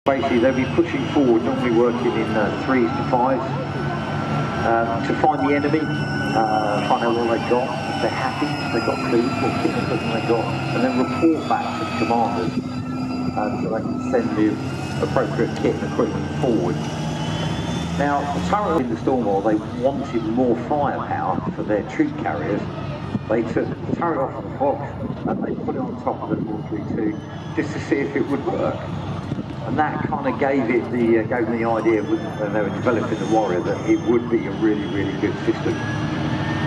Basically, they'll be pushing forward, normally working in 3s to 5s, to find the enemy, find out what they've got, if they're happy, if they've got food, what kit and equipment they've got, and then report back to the commanders so they can send the appropriate kit and equipment forward. Now, the turret in the Stormwall, they wanted more firepower for their troop carriers. They took the turret off the Fox and they put it on top of the 432 just to see if it would work. And that kind of gave them the idea when they were developing the Warrior that it would be a really, really good system.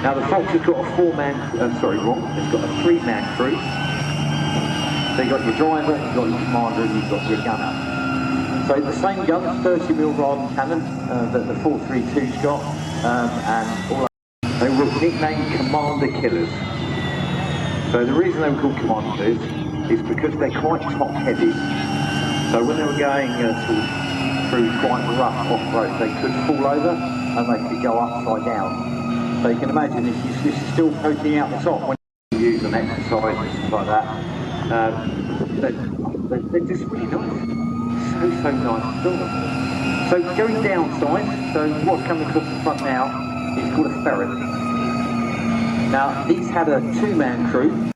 Now the Fox has got a it's got a 3-man crew. So you've got your driver, you've got your commander, and you've got your gunner. So the same gun, 30mm Royal cannon that the 432's got, and all that. They were nicknamed Commander Killers. So the reason they were called Commander Killers is because they're quite top heavy. So when they were going through quite rough off-road, they could fall over and they could go upside down. So you can imagine if you're still poking out the top when you use an exercise and stuff like that, they're just really nice. So nice to film. So going downside, so what's coming across the front now is called a Ferret. Now these had a 2-man crew.